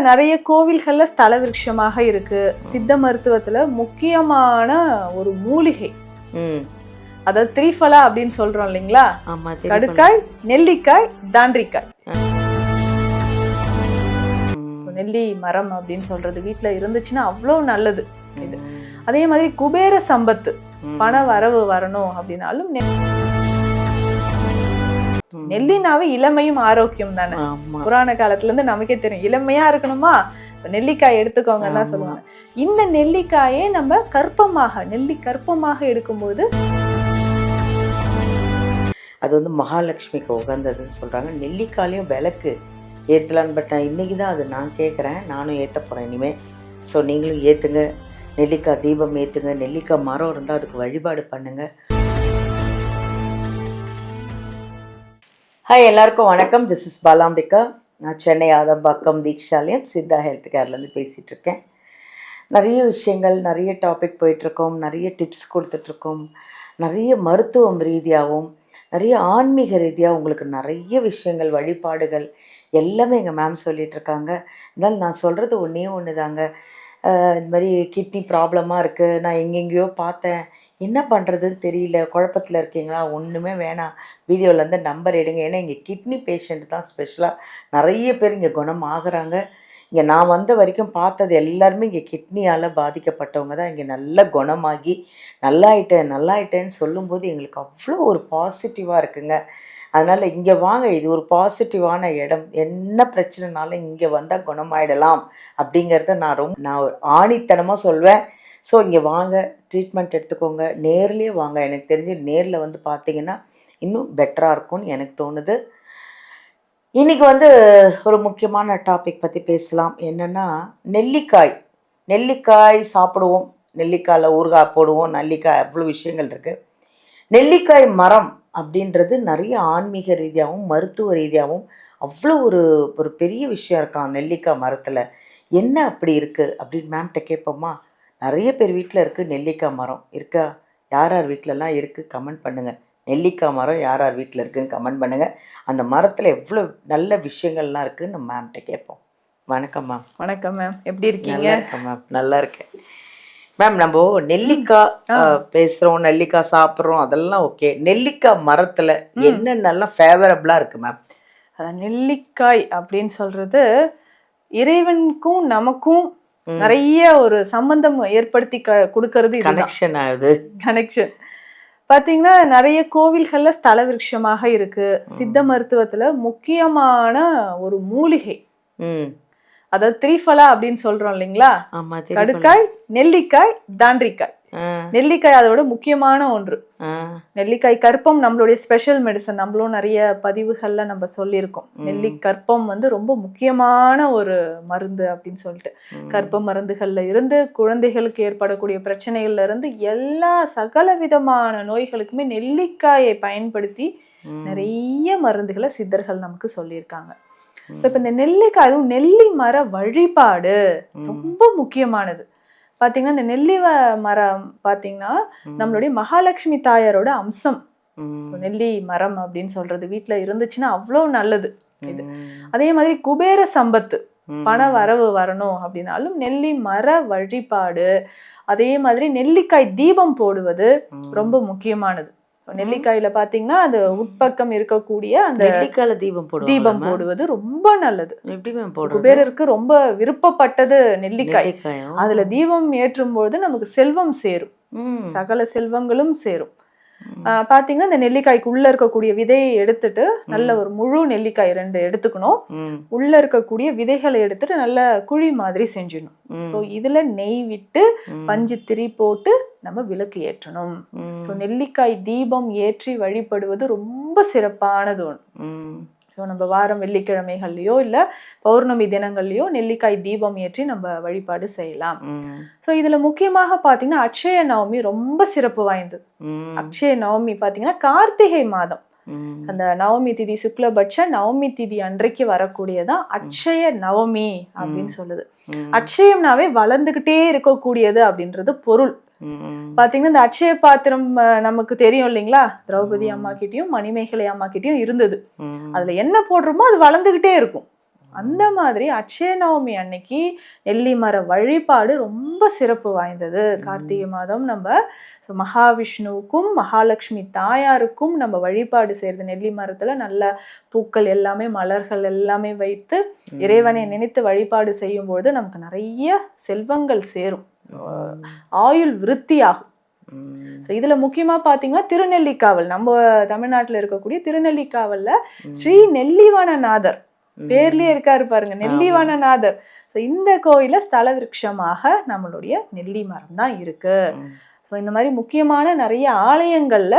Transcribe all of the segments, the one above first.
நிறைய கோவில்கள்ல ஸ்தல விருட்சமாக இருக்கு. சித்த மருத்துவத்துல முக்கியமான ஒரு மூலிகை, அதாவது திரிஃபலா அப்படின்னு சொல்றோம் இல்லைங்களா? கடுக்காய், நெல்லிக்காய், தாண்டிக்காய். நெல்லி மரம் அப்படின்னு சொல்றது வீட்டுல இருந்துச்சுன்னா அவ்வளவு நல்லது. இது அதே மாதிரி குபேர சம்பத்து, பண வரவு வரணும் அப்படின்னாலும் நெல்லினாவே இளமையும் ஆரோக்கியம் தானே. புராண காலத்துல இருந்து நமக்கே தெரியும், இளமையா இருக்கணுமா நெல்லிக்காய் எடுத்துக்கோங்கன்னு தான் சொல்லுவாங்க. இந்த நெல்லிக்காயே நம்ம கற்பமாக, நெல்லி கற்பமாக எடுக்கும்போது அது வந்து மகாலட்சுமிக்கு உகந்ததுன்னு சொல்றாங்க. நெல்லிக்காயிலையும் விளக்கு ஏற்றலான்னு, பட் இன்னைக்கு தான் அது நான் கேட்குறேன், நானும் ஏற்ற போகிறேன் இனிமேல். ஸோ நீங்களும் ஏற்றுங்க, நெல்லிக்காய் தீபம் ஏற்றுங்க, நெல்லிக்காய் மரம் இருந்தால் அதுக்கு வழிபாடு பண்ணுங்க. ஹாய், எல்லாருக்கும் வணக்கம். This is Balambika. நான் சென்னை ஆதம்பாக்கம் தீக்ஷாலயம் சித்தா ஹெல்த் கேர்லேருந்து பேசிகிட்டு இருக்கேன். நிறைய விஷயங்கள், நிறைய டாபிக் போயிட்டுருக்கோம், நிறைய டிப்ஸ் கொடுத்துட்ருக்கோம். நிறைய மருத்துவம் ரீதியாகவும் நிறைய ஆன்மீக ரீதியாக உங்களுக்கு நிறைய விஷயங்கள், வழிபாடுகள் எல்லாமே எங்கள் மேம் சொல்லிகிட்ருக்காங்க. இருந்தாலும் நான் சொல்கிறது ஒன்று தாங்க. இந்த மாதிரி கிட்னி ப்ராப்ளமாக இருக்குது, நான் எங்கெங்கேயோ பார்த்தேன், என்ன பண்ணுறதுன்னு தெரியல, குழப்பத்தில் இருக்கீங்களா? ஒன்றுமே வேணாம், வீடியோவிலேருந்து நம்பர் எடுங்க. ஏன்னா இங்கே கிட்னி பேஷண்ட் தான் ஸ்பெஷலாக நிறைய பேர் இங்கே குணம் ஆகுறாங்க. இங்கே நான் வந்த வரைக்கும் பார்த்தது எல்லாருமே இங்கே கிட்னியால் பாதிக்கப்பட்டவங்க தான் இங்கே நல்லா குணமாகி நல்லாயிட்டேன்னு சொல்லும்போது எங்களுக்கு அவ்வளோ ஒரு பாசிட்டிவாக இருக்குங்க. அதனால் இங்கே வாங்க, இது ஒரு பாசிட்டிவான இடம். என்ன பிரச்சனைனாலும் இங்கே வந்தால் குணமாயிடலாம் அப்படிங்கிறத நான் ஒரு ஆணித்தனமாக சொல்வேன். ஸோ இங்கே வாங்க, ட்ரீட்மெண்ட் எடுத்துக்கோங்க, நேர்லேயே வாங்க. எனக்கு தெரிஞ்சு நேரில் வந்து பார்த்தீங்கன்னா இன்னும் பெட்டராக இருக்கும்னு எனக்கு தோணுது. இன்றைக்கி வந்து ஒரு முக்கியமான டாபிக் பற்றி பேசலாம். என்னென்னா நெல்லிக்காய் சாப்பிடுவோம், நெல்லிக்காயில் ஊறுகாய் போடுவோம், நெல்லிக்காய் அவ்வளோ விஷயங்கள் இருக்குது. நெல்லிக்காய் மரம் அப்படின்றது நிறைய ஆன்மீக ரீதியாகவும் மருத்துவ ரீதியாகவும் அவ்வளோ ஒரு பெரிய விஷயம் இருக்கான் நெல்லிக்காய் மரத்தில். என்ன அப்படி இருக்குது அப்படின்னு மேம்கிட்ட கேட்போமா? நிறைய பேர் வீட்டில் இருக்குது நெல்லிக்காய் மரம் இருக்கா? யார் வீட்டிலலாம் இருக்குது கமெண்ட் பண்ணுங்கள். நெல்லிக்காய் மரம் யார் வீட்டில் இருக்குதுன்னு கமெண்ட் பண்ணுங்கள். அந்த மரத்தில் எவ்வளோ நல்ல விஷயங்கள்லாம் இருக்குதுன்னு நம்ம மேம்கிட்ட கேட்போம். வணக்கம் மேம். வணக்கம் மேம், எப்படி இருக்கீங்க? நல்லா இருக்கேன் மேம், நல்லா இருக்கேன் மேம். நம்ம நெல்லிக்காய் பேசுகிறோம், நெல்லிக்காய் சாப்பிட்றோம், அதெல்லாம் ஓகே. நெல்லிக்காய் மரத்தில் என்னென்னலாம் ஃபேவரபிளாக இருக்குது மேம்? அதான் நெல்லிக்காய் அப்படின்னு சொல்கிறது இறைவனுக்கும் நமக்கும் நிறைய ஒரு சம்பந்தம் ஏற்படுத்தி கொடுக்கறது. கனெக்ஷன் ஆகுது. கனெக்ஷன் பார்த்தீங்கன்னா நிறைய கோவில்கள்ல ஸ்தல விருட்சமாக இருக்கு. சித்த மருத்துவத்துல முக்கியமான ஒரு மூலிகை, அதாவது திரிஃபலா அப்படின்னு சொல்றோம் இல்லைங்களா? கடுக்காய், நெல்லிக்காய், தாண்டிக்காய். நெல்லிக்காய் அதோட முக்கியமான ஒன்று. நெல்லிக்காய் கற்பம் நம்மளுடைய ஸ்பெஷல் மெடிசன். நம்மளும் நிறைய பதிவுகள்ல நம்ம சொல்லியிருக்கோம், நெல்லி கற்பம் வந்து ரொம்ப முக்கியமான ஒரு மருந்து அப்படின்னு சொல்லிட்டு. கற்ப மருந்துகள்ல இருந்து குழந்தைகளுக்கு ஏற்படக்கூடிய பிரச்சனைகள்ல இருந்து எல்லா சகல விதமான நோய்களுக்குமே நெல்லிக்காயை பயன்படுத்தி நிறைய மருந்துகளை சித்தர்கள் நமக்கு சொல்லியிருக்காங்க. இப்ப இந்த நெல்லிக்காய், அதுவும் நெல்லி மர வழிபாடு ரொம்ப முக்கியமானது. பாத்தீங்கன்னா இந்த நெல்லி மரம் பாத்தீங்கன்னா நம்மளுடைய மகாலட்சுமி தாயாரோட அம்சம். நெல்லி மரம் அப்படின்னு சொல்றது வீட்டுல இருந்துச்சுன்னா அவ்வளவு நல்லது. இது அதே மாதிரி குபேர சம்பத்து, பண வரவு வரணும் அப்படின்னாலும் நெல்லி மர வழிபாடு, அதே மாதிரி நெல்லிக்காய் தீபம் போடுவது ரொம்ப முக்கியமானது. நெல்லிக்காயில பாத்தீங்கன்னா அது உட்பக்கம் இருக்கக்கூடிய அந்த நெல்லிக்காயில தீபம் போடுவது ரொம்ப நல்லது. குபேரருக்கு ரொம்ப விருப்பப்பட்டது நெல்லிக்காய். அதுல தீபம் ஏற்றும் பொழுது நமக்கு செல்வம் சேரும், சகல செல்வங்களும் சேரும். பாத்தீங்கன்னா இந்த நெல்லிக்காய்க்கு உள்ள இருக்கக்கூடிய விதையை எடுத்துட்டு, நல்ல ஒரு முழு நெல்லிக்காய் 2 எடுத்துக்கணும். உள்ள இருக்கக்கூடிய விதைகளை எடுத்துட்டு நல்ல குழி மாதிரி செஞ்சிடணும். இதுல நெய் விட்டு பஞ்சு திரி போட்டு நம்ம விளக்கு ஏற்றணும். ஸோ நெல்லிக்காய் தீபம் ஏற்றி வழிபடுவது ரொம்ப சிறப்பானது ஒன்று. ஸோ நம்ம வாரம் வெள்ளிக்கிழமைகள்லையோ இல்லை பௌர்ணமி தினங்கள்லையோ நெல்லிக்காய் தீபம் ஏற்றி நம்ம வழிபாடு செய்யலாம். ஸோ இதில் முக்கியமாக பார்த்தீங்கன்னா அக்ஷய நவமி ரொம்ப சிறப்பு வாய்ந்தது. அக்ஷய நவமி பார்த்தீங்கன்னா கார்த்திகை மாதம் அந்த நவமி திதி, சுக்லபட்ச நவமி திதி அன்றைக்கு வரக்கூடியதான் அக்ஷய நவமி அப்படின்னு சொல்லுது. அக்ஷயம்னாவே வளர்ந்துகிட்டே இருக்கக்கூடியது அப்படின்றது பொருள். பாத்தீங்கன்னா இந்த அட்சய பாத்திரம் நமக்கு தெரியும் இல்லைங்களா? திரௌபதி அம்மா கிட்டயும் மணிமேகலை அம்மா கிட்டயும் இருந்தது. அதுல என்ன போடுறோமோ அது வளர்ந்துகிட்டே இருக்கும். அந்த மாதிரி அட்சய நவமி அன்னைக்கு நெல்லி மர வழிபாடு ரொம்ப சிறப்பு வாய்ந்தது. கார்த்திகை மாதம் நம்ம மகாவிஷ்ணுவுக்கும் மகாலட்சுமி தாயாருக்கும் நம்ம வழிபாடு செய்யறது. நெல்லி மரத்துல நல்ல பூக்கள் எல்லாமே மலர்கள் எல்லாமே வைத்து இறைவனை நினைத்து வழிபாடு செய்யும்போது நமக்கு நிறைய செல்வங்கள் சேரும், ஆயுள் விருத்தியாகும். இதுல முக்கியமா பாத்தீங்கன்னா திருநெல்லிக்காவல், நம்ம தமிழ்நாட்டுல இருக்கக்கூடிய திருநெல்லிக்காவல்ல ஸ்ரீ நெல்லிவனநாதர் பேர்லயே இருக்காரு பாருங்க, நெல்லிவனநாதர். இந்த கோயில ஸ்தல விருட்சமாக நம்மளுடைய நெல்லி மரம் தான் இருக்கு. ஸோ இந்த மாதிரி முக்கியமான நிறைய ஆலயங்கள்ல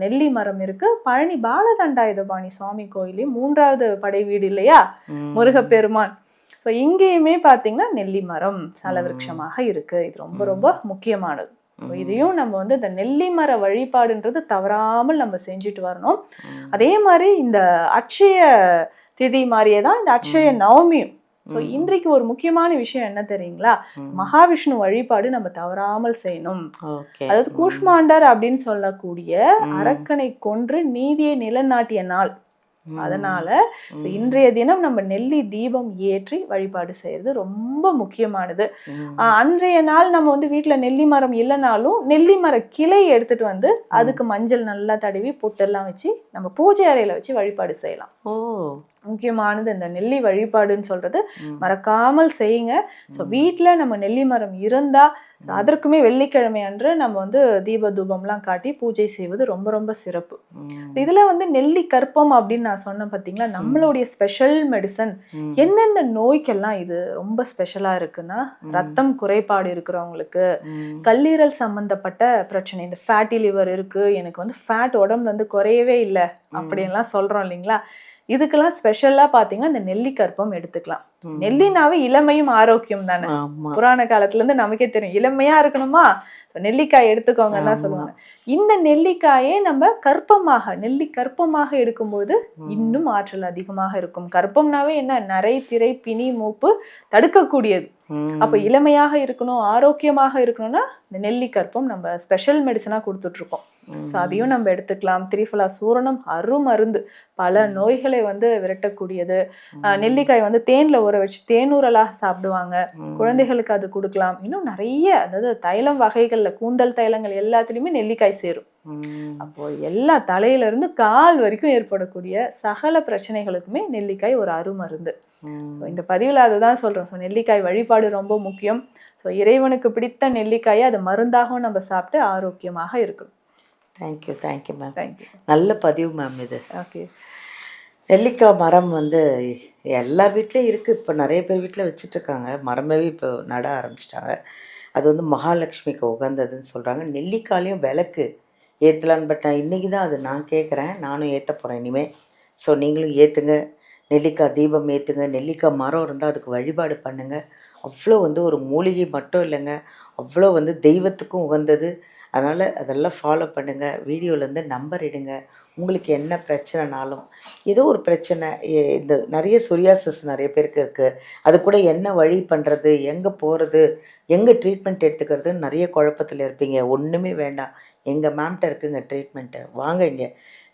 நெல்லி மரம் இருக்கு. பழனி பாலதண்டாயுதபாணி சுவாமி கோயிலையும் 3வது படை வீடு இல்லையா முருகப்பெருமான், ஸோ இங்கேயுமே பாத்தீங்கன்னா நெல்லி மரம் ஸ்தல விருட்சமாக இருக்கு. இது ரொம்ப ரொம்ப முக்கியமானது. இதையும் நம்ம இந்த நெல்லி மர வழிபாடுன்றது தவறாமல் நம்ம செஞ்சுட்டு வரணும். அதே மாதிரி இந்த அட்சய திதி மாதிரியே தான் இந்த அட்சய நவமியும். ஸோ இன்றைக்கு ஒரு முக்கியமான விஷயம் என்ன தெரியுங்களா, மகாவிஷ்ணு வழிபாடு நம்ம தவறாமல் செய்யணும். அதாவது கூஷ்மாண்டர் அப்படின்னு சொல்லக்கூடிய அரக்கனை கொன்று நீதியை நிலைநாட்டிய நாள். அதனால இன்றைய தினம் நம்ம நெல்லி தீபம் ஏற்றி வழிபாடு செய்யறது ரொம்ப முக்கியமானது. அன்றைய நாள் நம்ம வீட்டுல நெல்லி மரம் இல்லைனாலும் நெல்லி மர கிளை எடுத்துட்டு அதுக்கு மஞ்சள் நல்லா தடவி பொட்டெல்லாம் வச்சு நம்ம பூஜை அறையில வச்சு வழிபாடு செய்யலாம். முக்கியமானது இந்த நெல்லி வழிபாடுன்னு சொல்றது மறக்காமல் செய்யுங்க. ஸோ வீட்டில் நம்ம நெல்லி மரம் இருந்தா அதற்குமே வெள்ளிக்கிழமை அன்று நம்ம தீப தூபம்லாம் காட்டி பூஜை செய்வது ரொம்ப ரொம்ப சிறப்பு. இதுல நெல்லி கற்பம் அப்படின்னு நான் சொன்னேன் பார்த்தீங்களா, நம்மளுடைய ஸ்பெஷல் மெடிசன். எந்தெந்த நோய்க்கெல்லாம் இது ரொம்ப ஸ்பெஷலா இருக்குன்னா, ரத்தம் குறைபாடு இருக்கிறவங்களுக்கு, கல்லீரல் சம்பந்தப்பட்ட பிரச்சனை, இந்த ஃபேட்டி லிவர் இருக்கு, எனக்கு ஃபேட் உடம்புல குறையவே இல்லை அப்படின்லாம் சொல்றோம் இல்லைங்களா, இதுக்கெல்லாம் ஸ்பெஷலா பாத்தீங்கன்னா இந்த நெல்லி கற்பம் எடுத்துக்கலாம். நெல்லினாவே இளமையும் ஆரோக்கியம் தானே. புராண காலத்துல இருந்து நமக்கே தெரியும், இளமையா இருக்கணுமா நெல்லிக்காய் எடுத்துக்கோங்கன்னு தான் சொல்லுவாங்க. இந்த நெல்லிக்காயே நம்ம கற்பமாக நெல்லி கற்பமாக எடுக்கும்போது இன்னும் ஆற்றல் அதிகமாக இருக்கும். கற்பம்னாவே என்ன, நரை திரை பிணி மூப்பு தடுக்கக்கூடியது. அப்ப இளமையாக இருக்கணும், ஆரோக்கியமாக இருக்கணும்னா இந்த நெல்லி கற்பம் நம்ம ஸ்பெஷல் மெடிசனா கொடுத்துட்டு இருக்கோம். ஸோ அதையும் நம்ம எடுத்துக்கலாம். திரிஃபலா சூரணம் அருமருந்து, பல நோய்களை விரட்டக்கூடியது. நெல்லிக்காய் தேன்ல ஊற வச்சு தேனூரலாக சாப்பிடுவாங்க, குழந்தைகளுக்கு அது கொடுக்கலாம். இன்னும் நிறைய, அதாவது தைலம் வகைகள்ல கூந்தல் தைலங்கள் எல்லாத்துலயுமே நெல்லிக்காய் சேரும். அப்போ எல்லா தலையில இருந்து கால் வரைக்கும் ஏற்படக்கூடிய சகல பிரச்சனைகளுக்குமே நெல்லிக்காய் ஒரு அருமருந்து. இந்த பதிவில் அதுதான் சொல்றோம். ஸோ நெல்லிக்காய் வழிபாடு ரொம்ப முக்கியம். ஸோ இறைவனுக்கு பிடித்த நெல்லிக்காயை அது மருந்தாகவும் நம்ம சாப்பிட்டு ஆரோக்கியமாக இருக்கணும். Thank you ma'am. தேங்க்யூ. நல்ல பதிவு மேம் இது. ஓகே. நெல்லிக்காய் மரம் எல்லார் வீட்லேயும் இருக்குது. இப்போ நிறைய பேர் வீட்டில் வச்சுட்ருக்காங்க. மரமே இப்போ நட ஆரம்பிச்சிட்டாங்க. அது மகாலட்சுமிக்கு உகந்ததுன்னு சொல்கிறாங்க. நெல்லிக்காயிலையும் விளக்கு ஏற்றலான்னு, பட் நான் இன்றைக்கி தான் அது நான் கேட்குறேன். நானும் ஏற்ற போகிறேன் இனிமேல். ஸோ நீங்களும் ஏற்றுங்க, நெல்லிக்காய் தீபம் ஏற்றுங்க. நெல்லிக்காய் மரம் இருந்தால் அதுக்கு வழிபாடு பண்ணுங்கள். அவ்வளோ ஒரு மூலிகை மட்டும் இல்லைங்க, அவ்வளோ தெய்வத்துக்கும் உகந்தது. அதனால் அதெல்லாம் ஃபாலோ பண்ணுங்கள். வீடியோலேருந்து நம்பர் எடுங்க. உங்களுக்கு என்ன பிரச்சனைனாலும், ஏதோ ஒரு பிரச்சனை, இந்த நிறைய சொரியாசிஸ் நிறைய பேருக்கு இருக்குது, அது கூட என்ன வழி பண்ணுறது, எங்கே போகிறது, எங்கே ட்ரீட்மெண்ட் எடுத்துக்கிறதுன்னு நிறைய குழப்பத்தில் இருப்பீங்க. ஒன்றுமே வேண்டாம், எங்கள் மேம்கிட்ட இருக்குங்க ட்ரீட்மெண்ட்டு, வாங்க இங்கே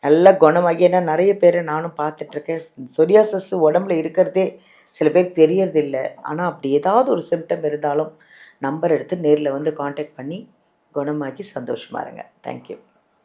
நல்லா குணமாகி. ஏன்னா நிறைய பேர் நானும் பார்த்துட்ருக்கேன், சொரியாசிஸ் உடம்புல இருக்கிறதே சில பேருக்கு தெரியறதில்ல. ஆனால் அப்படி ஏதாவது ஒரு சிம்டம் இருந்தாலும் நம்பர் எடுத்து நேரில் காண்டாக்ட் பண்ணி குணமாக்கி சந்தோஷமாக இருங்க. தேங்க்யூ.